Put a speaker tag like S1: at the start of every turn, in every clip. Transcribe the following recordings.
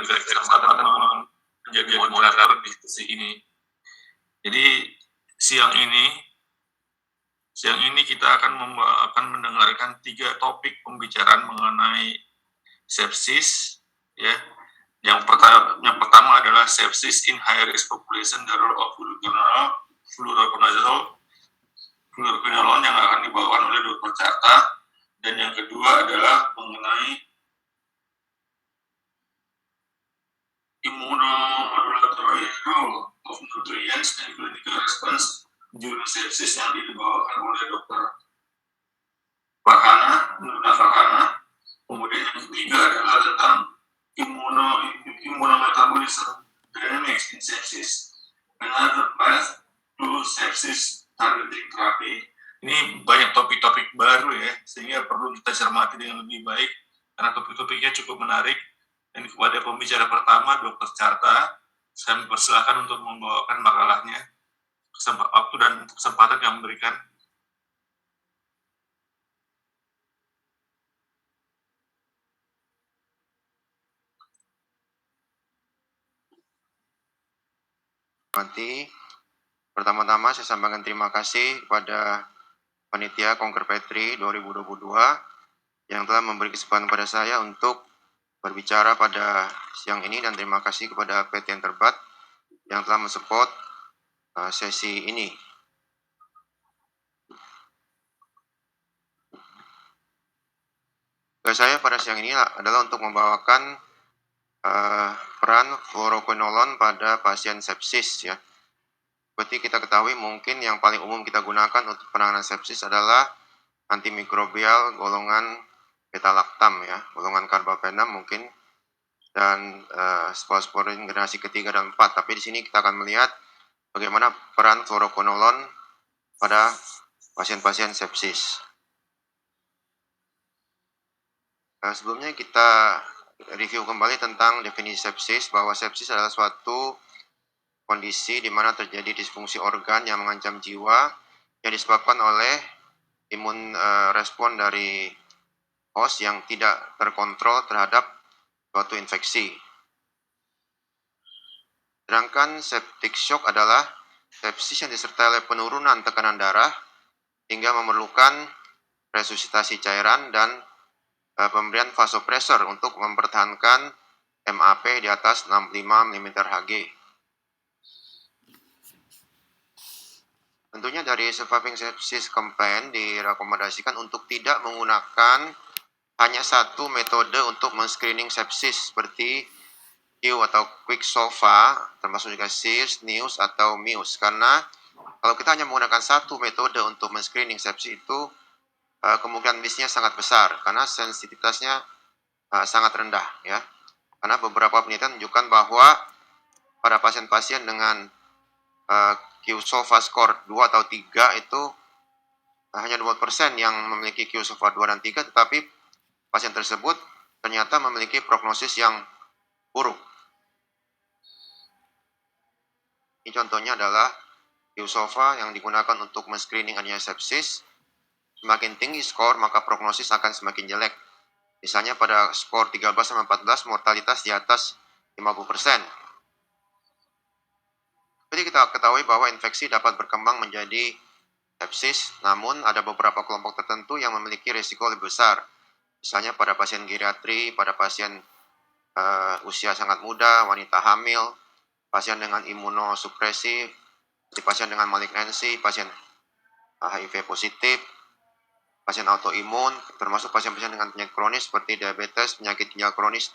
S1: memberikan kesempatan menjadi moderator di diskusi ini. Jadi siang ini kita akan mendengarkan 3 topik pembicaraan mengenai sepsis, ya. Yang pertama adalah sepsis in high risk population, the role of fluoroquinolone yang akan dibawakan oleh Dr. Carta, dan yang kedua adalah mengenai immunomodulatory role of nutrients and clinical response during sepsis yang dibawakan oleh Dr. Farhana. Kemudian yang ketiga adalah tentang immunometabolism dynamics in sepsis, another path to sepsis targeting therapy. Ini banyak topik-topik baru ya, sehingga perlu kita cermati dengan lebih baik karena topik-topiknya cukup menarik. Dan kepada pembicara pertama, Dr. Carta, saya mempersilahkan untuk membawakan makalahnya. Waktu dan kesempatan yang memberikan.
S2: Pertama-tama saya sampaikan terima kasih kepada Panitia Konker Petri 2022 yang telah memberi kesempatan pada saya untuk berbicara pada siang ini, dan terima kasih kepada PT Enterbat yang telah mensupport sesi ini. Tugas saya pada siang ini adalah untuk membawakan peran fluoroquinolone pada pasien sepsis ya. Seperti kita ketahui, mungkin yang paling umum kita gunakan untuk penanganan sepsis adalah antimikrobial golongan beta-lactam ya, golongan carbapenem mungkin, dan sporosporin generasi ketiga dan 4. Tapi di sini kita akan melihat bagaimana peran fluoroquinolone pada pasien-pasien sepsis. Sebelumnya kita review kembali tentang definisi sepsis, bahwa sepsis adalah suatu kondisi di mana terjadi disfungsi organ yang mengancam jiwa yang disebabkan oleh imun respon dari host yang tidak terkontrol terhadap suatu infeksi. Sedangkan septic shock adalah sepsis yang disertai oleh penurunan tekanan darah hingga memerlukan resusitasi cairan dan pemberian vasopresor untuk mempertahankan MAP di atas 65 mmHg. Tentunya dari Surviving Sepsis Campaign direkomendasikan untuk tidak menggunakan hanya satu metode untuk men-screening sepsis seperti Q atau Quick SOFA, termasuk juga SIRS, NEWS atau MIUS, karena kalau kita hanya menggunakan satu metode untuk men-screening sepsis itu kemungkinan missnya sangat besar karena sensitivitasnya sangat rendah ya. Karena beberapa penelitian menunjukkan bahwa pada pasien-pasien dengan Q-SOFA score 2 atau 3 itu hanya 2% yang memiliki Q-SOFA 2 dan 3, tetapi pasien tersebut ternyata memiliki prognosis yang buruk. Ini contohnya adalah Q-SOFA yang digunakan untuk men-screening adanya sepsis. Semakin tinggi skor, maka prognosis akan semakin jelek. Misalnya pada skor 13-14, mortalitas di atas 50%. Jadi kita ketahui bahwa infeksi dapat berkembang menjadi sepsis, namun ada beberapa kelompok tertentu yang memiliki risiko lebih besar. Misalnya pada pasien geriatri, pada pasien usia sangat muda, wanita hamil, pasien dengan imunosupresi, pasien dengan malignansi, pasien HIV positif, pasien autoimun, termasuk pasien-pasien dengan penyakit kronis seperti diabetes, penyakit ginjal kronis,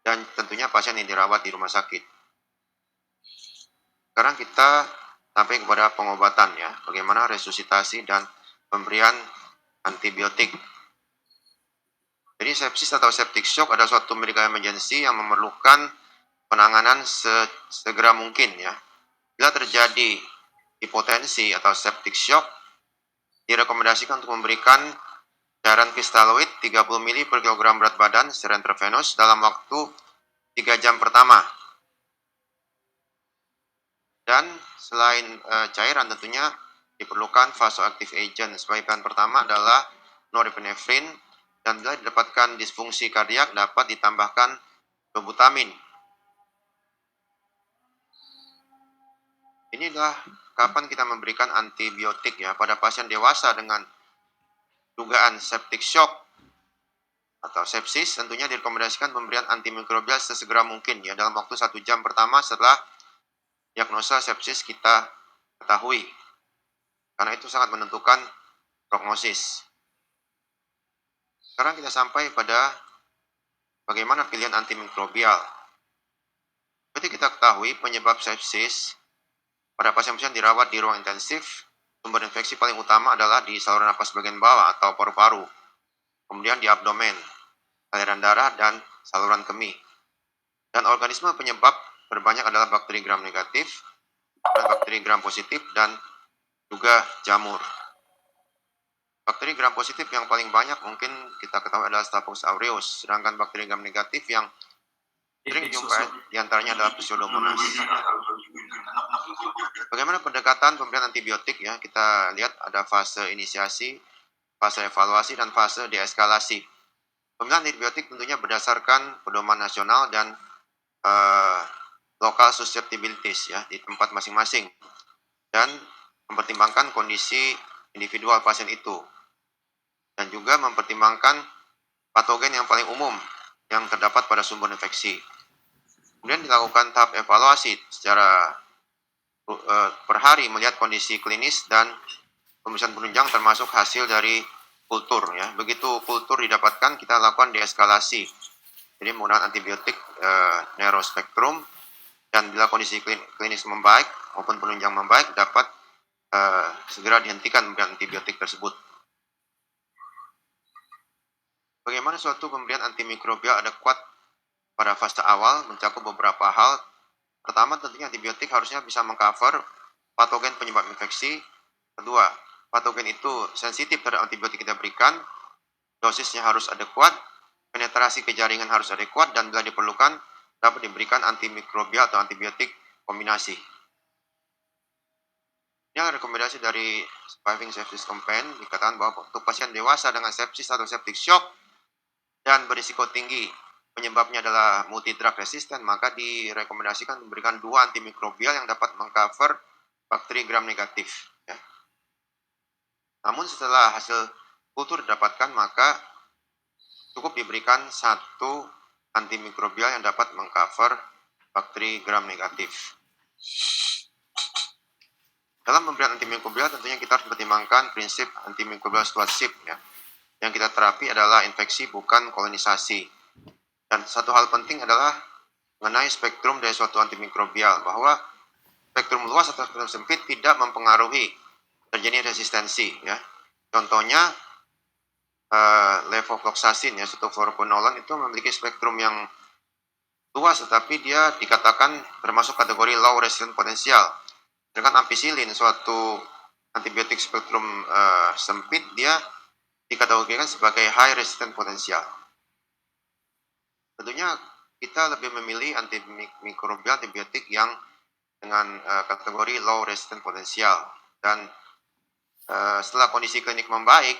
S2: dan tentunya pasien yang dirawat di rumah sakit. Sekarang kita sampai kepada pengobatan ya, bagaimana resusitasi dan pemberian antibiotik. Jadi sepsis atau septic shock adalah suatu medical emergency yang memerlukan penanganan segera mungkin ya. Bila terjadi hipotensi atau septic shock, direkomendasikan untuk memberikan cairan kristaloid 30 ml per kilogram berat badan secara intravenous dalam waktu 3 jam pertama. Dan selain cairan tentunya diperlukan vasoactive agent. Sebagai pilihan pertama adalah norepinephrine, dan bila didapatkan disfungsi kardiak dapat ditambahkan dobutamin Ini adalah kapan kita memberikan antibiotik ya pada pasien dewasa dengan dugaan septic shock atau sepsis. Tentunya direkomendasikan pemberian antimikrobial sesegera mungkin ya dalam waktu 1 jam pertama setelah diagnosa sepsis kita ketahui, karena itu sangat menentukan prognosis. Sekarang kita sampai pada bagaimana pilihan antimikrobial. Seperti kita ketahui, penyebab sepsis pada pasien-pasien dirawat di ruang intensif, sumber infeksi paling utama adalah di saluran napas bagian bawah atau paru-paru, kemudian di abdomen, aliran darah, dan saluran kemih. Dan organisme penyebab terbanyak adalah bakteri gram negatif, bakteri gram positif, dan juga jamur. Bakteri gram positif yang paling banyak mungkin kita ketahui adalah Staphylococcus aureus, sedangkan bakteri gram negatif yang sering dijumpai diantaranya adalah Pseudomonas. Bagaimana pendekatan pemberian antibiotik ya? Kita lihat ada fase inisiasi, fase evaluasi, dan fase deeskalasi. Pemberian antibiotik tentunya berdasarkan pedoman nasional dan local susceptibilities ya di tempat masing-masing, dan mempertimbangkan kondisi individual pasien itu, dan juga mempertimbangkan patogen yang paling umum yang terdapat pada sumber infeksi. Kemudian dilakukan tahap evaluasi secara per hari melihat kondisi klinis dan pemeriksaan penunjang termasuk hasil dari kultur ya. Begitu kultur didapatkan, kita lakukan deeskalasi. Jadi menggunakan antibiotik neurospektrum, dan bila kondisi klinis membaik maupun penunjang membaik dapat segera dihentikan pemberian antibiotik tersebut. Bagaimana suatu pemberian antimikrobial adekuat pada fase awal mencakup beberapa hal. Pertama, tentunya antibiotik harusnya bisa mengcover patogen penyebab infeksi. Kedua, patogen itu sensitif terhadap antibiotik kita berikan. Dosisnya harus adekuat, penetrasi ke jaringan harus adekuat, dan bila diperlukan dapat diberikan antimikrobial atau antibiotik kombinasi. Ini rekomendasi dari Surviving Sepsis Campaign, dikatakan bahwa untuk pasien dewasa dengan sepsis atau septic shock dan berisiko tinggi, penyebabnya adalah multi-drug resistant, maka direkomendasikan memberikan 2 antimikrobial yang dapat mengcover bakteri gram negatif. Ya. Namun setelah hasil kultur didapatkan, maka cukup diberikan 1 antimikrobial yang dapat mengcover bakteri gram negatif. Dalam pemberian antimikrobial tentunya kita harus mempertimbangkan prinsip antimikrobial stewardship ya. Yang kita terapi adalah infeksi bukan kolonisasi. Dan satu hal penting adalah mengenai spektrum dari suatu antimikrobial, bahwa spektrum luas atau spektrum sempit tidak mempengaruhi terjadi resistensi ya. Contohnya levofloxacin ya, suatu fluoroquinolone itu memiliki spektrum yang luas tetapi dia dikatakan termasuk kategori low resistant potensial. Sedangkan ampicillin, suatu antibiotik spektrum sempit, dia dikategorikan sebagai high resistant potensial. Tentunya kita lebih memilih antimikrobial antibiotik yang dengan kategori low resistant potensial, dan setelah kondisi klinik membaik,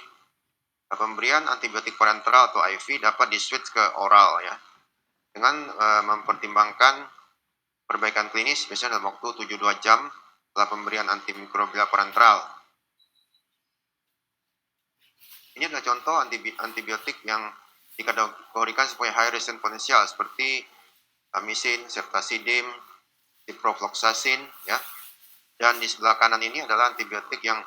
S2: pemberian antibiotik parenteral atau IV dapat di-switch ke oral ya, dengan mempertimbangkan perbaikan klinis biasanya dalam waktu 72 jam setelah pemberian antimikrobial parenteral. Ini adalah contoh antibiotik yang dikategorikan sebagai high resistant potensial seperti amisin, ceftazidime, ciprofloxacin ya. Dan di sebelah kanan ini adalah antibiotik yang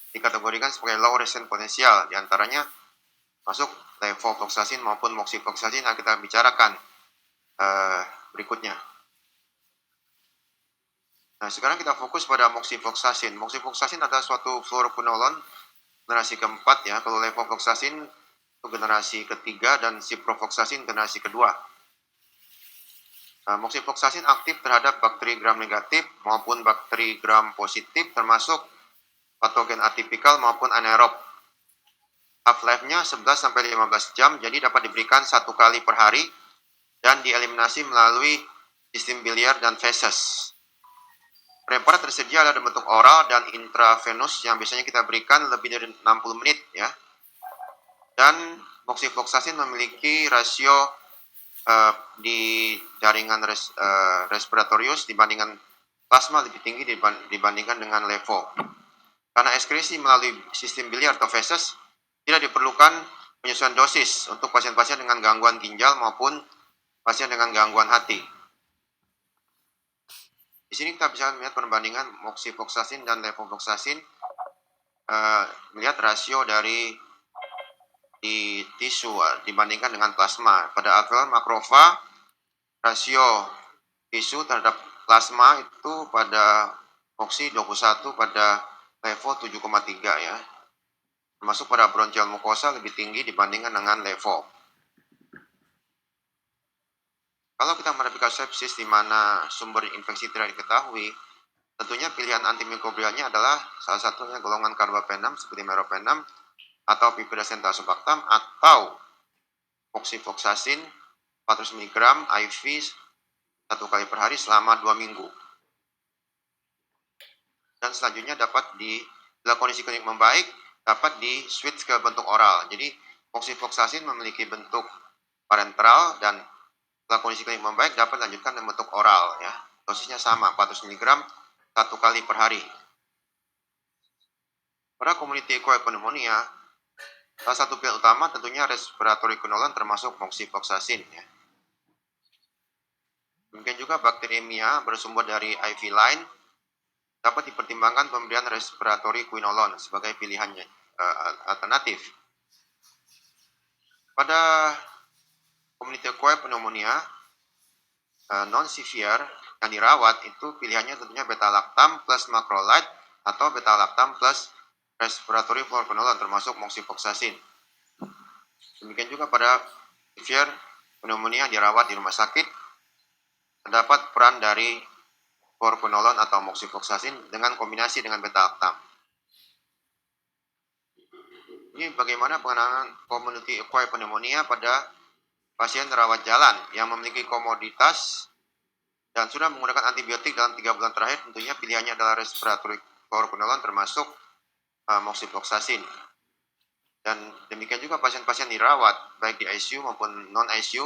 S2: dikategorikan sebagai low resistant potensial, diantaranya masuk levofloxacin maupun moxifloxacin yang kita bicarakan berikutnya. Nah, sekarang kita fokus pada moxifloxacin. Moxifloxacin adalah suatu fluoroquinolone generasi keempat ya. Kalau levofloxacin itu generasi ketiga dan ciprofloxacin generasi kedua. Nah, moxifloxacin aktif terhadap bakteri gram negatif maupun bakteri gram positif, termasuk patogen atipikal maupun anaerob. Half-life-nya 11-15 jam, jadi dapat diberikan 1 kali per hari dan dieliminasi melalui sistem biliar dan feses. Preparat tersedia dalam bentuk oral dan intravenous yang biasanya kita berikan lebih dari 60 menit ya. Dan moxifloxacin memiliki rasio di jaringan respiratorius dibandingkan plasma lebih tinggi dibandingkan dengan levo. Karena ekskresi melalui sistem biliar atau feses, tidak diperlukan penyesuaian dosis untuk pasien-pasien dengan gangguan ginjal maupun pasien dengan gangguan hati. Di sini kita bisa melihat perbandingan moxifloxacin dan levofloxacin, melihat rasio dari di tisu dibandingkan dengan plasma. Pada alveolar makrofag, rasio tisu terhadap plasma itu pada moxi 21, pada levo 7,3 ya. Termasuk pada bronchial mucosa lebih tinggi dibandingkan dengan levo. Kalau kita menghadapi kasus sepsis di mana sumber infeksi tidak diketahui, tentunya pilihan antimikrobialnya adalah salah satunya golongan carbapenem seperti meropenem atau piperacin tazobactam atau moxifloxacin 400 mg IV 1 kali per hari selama 2 minggu. Dan selanjutnya dapat bila kondisi klinik membaik, dapat di switch ke bentuk oral. Jadi moxifloxacin memiliki bentuk parenteral dan setelah kondisi klinik membaik dapat dilanjutkan dengan bentuk oral ya. Dosisnya sama 400 mg 1 kali per hari. Pada community acquired pneumonia, salah satu pilihan utama tentunya respiratory quinolone termasuk moxifloxacin ya. Mungkin juga bakteriemia bersumber dari IV line dapat dipertimbangkan pemberian respiratory quinolone sebagai pilihannya alternatif. Pada community acquired pneumonia non-severe yang dirawat itu pilihannya tentunya beta-lactam plus macrolide atau beta-lactam plus respiratory fluoroquinolone termasuk moxifloxacin. Demikian juga pada severe pneumonia dirawat di rumah sakit, terdapat peran dari fluoroquinolone atau moxifloxacin dengan kombinasi dengan beta-lactam. Ini bagaimana penanganan community acquired pneumonia pada pasien rawat jalan yang memiliki komorbiditas dan sudah menggunakan antibiotik dalam 3 bulan terakhir. Tentunya pilihannya adalah respiratory fluoroquinolone termasuk moxifloxacin. Dan demikian juga pasien-pasien dirawat baik di ICU maupun non-ICU,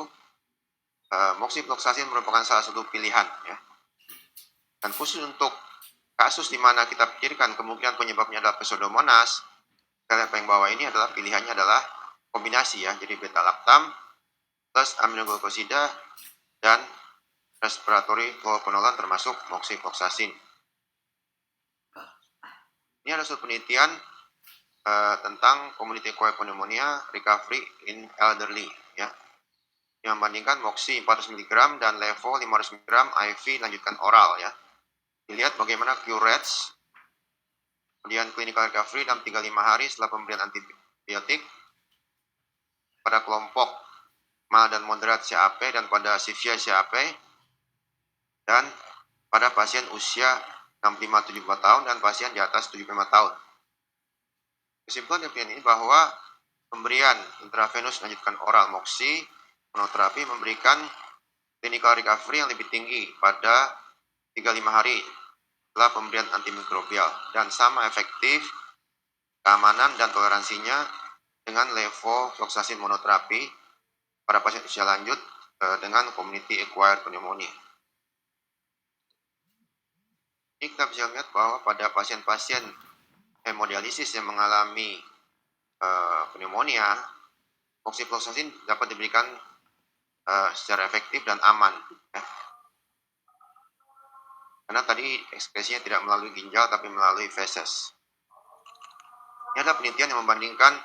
S2: moxifloxacin merupakan salah satu pilihan ya. Dan khusus untuk kasus di mana kita pikirkan kemungkinan penyebabnya adalah pseudomonas, kita lihat yang bawah ini adalah pilihannya adalah kombinasi ya, jadi beta-lactam plus aminoglucosida dan respiratory fluoroquinolone termasuk moxifloxacin. Ini adalah suatu penelitian tentang community acquired pneumonia recovery in elderly ya, yang membandingkan moxi 400 mg dan levo 500 mg IV lanjutkan oral ya. Dilihat bagaimana cure rates, kemudian clinical recovery dalam 35 hari setelah pemberian antibiotik pada kelompok mild dan moderat CAP dan pada severe CAP, dan pada pasien usia 65-74 tahun dan pasien di atas 75 tahun. Kesimpulan dari ini bahwa pemberian intravenous lanjutkan oral moxi monoterapi memberikan clinical recovery yang lebih tinggi pada 35 hari setelah pemberian antimikrobial dan sama efektif keamanan dan toleransinya dengan levofloxacin monoterapi pada pasien usia lanjut dengan community acquired pneumonia. Ini kita bisa melihat bahwa pada pasien-pasien hemodialisis yang mengalami pneumonia, moxifloxacin dapat diberikan secara efektif dan aman ya. Karena tadi ekspresinya tidak melalui ginjal tapi melalui feses. Ini adalah penelitian yang membandingkan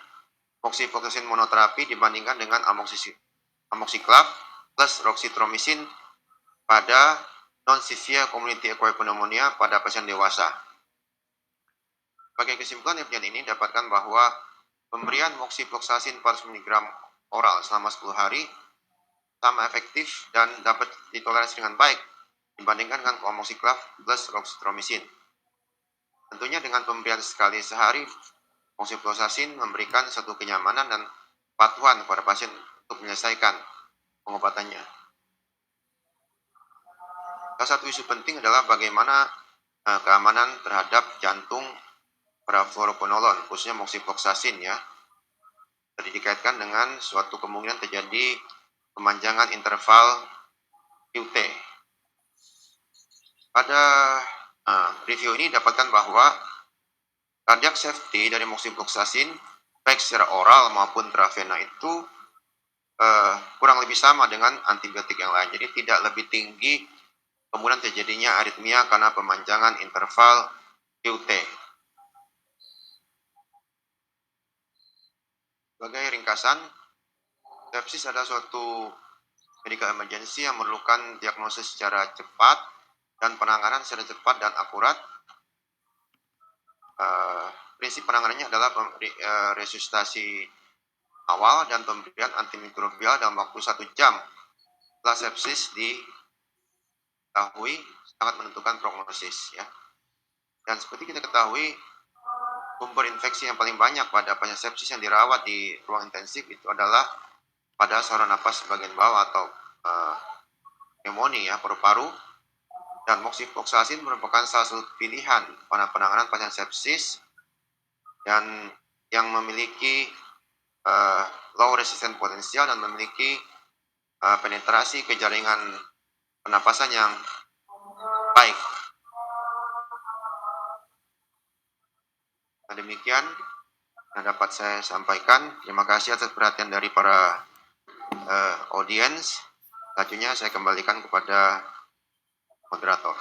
S2: moxifloxacin monoterapi dibandingkan dengan amoxiclav plus roxithromycin pada non-severe community acquired pneumonia pada pasien dewasa. Sebagai kesimpulan dari penelitian ini dapatkan bahwa pemberian moxifloxacin 400 mg oral selama 10 hari sama efektif dan dapat ditoleransi dengan baik dibandingkan dengan amoxiclav plus roxithromycin. Tentunya dengan pemberian sekali sehari, moxifloxacin memberikan satu kenyamanan dan kepatuhan kepada pasien untuk menyelesaikan pengobatannya. Salah satu isu penting adalah bagaimana keamanan terhadap jantung pada fluoroquinolone, khususnya moxifloxacin ya. Tadi dikaitkan dengan suatu kemungkinan terjadi pemanjangan interval QT. Pada review ini dapatkan bahwa cardiac safety dari moxifloxacin baik secara oral maupun intravena itu kurang lebih sama dengan antibiotik yang lain. Jadi tidak lebih tinggi kemudian terjadinya aritmia karena pemanjangan interval QT. Sebagai ringkasan, sepsis adalah suatu medical emergency yang memerlukan diagnosis secara cepat dan penanganan secara cepat dan akurat. Prinsip penanganannya adalah resusitasi awal dan pemberian antimikrobial dalam waktu 1 jam setelah sepsis diketahui sangat menentukan prognosis ya. Dan seperti kita ketahui, sumber infeksi yang paling banyak pada pasien sepsis yang dirawat di ruang intensif itu adalah pada saluran napas bagian bawah atau pneumonia paru-paru. Dan moxifloxacin merupakan salah satu pilihan pada penanganan pasien sepsis dan yang memiliki low resistance potensial dan memiliki penetrasi ke jaringan pernapasan yang baik. Nah, demikian yang dapat saya sampaikan. Terima kasih atas perhatian dari para audiens. Selanjutnya saya kembalikan kepada moderator.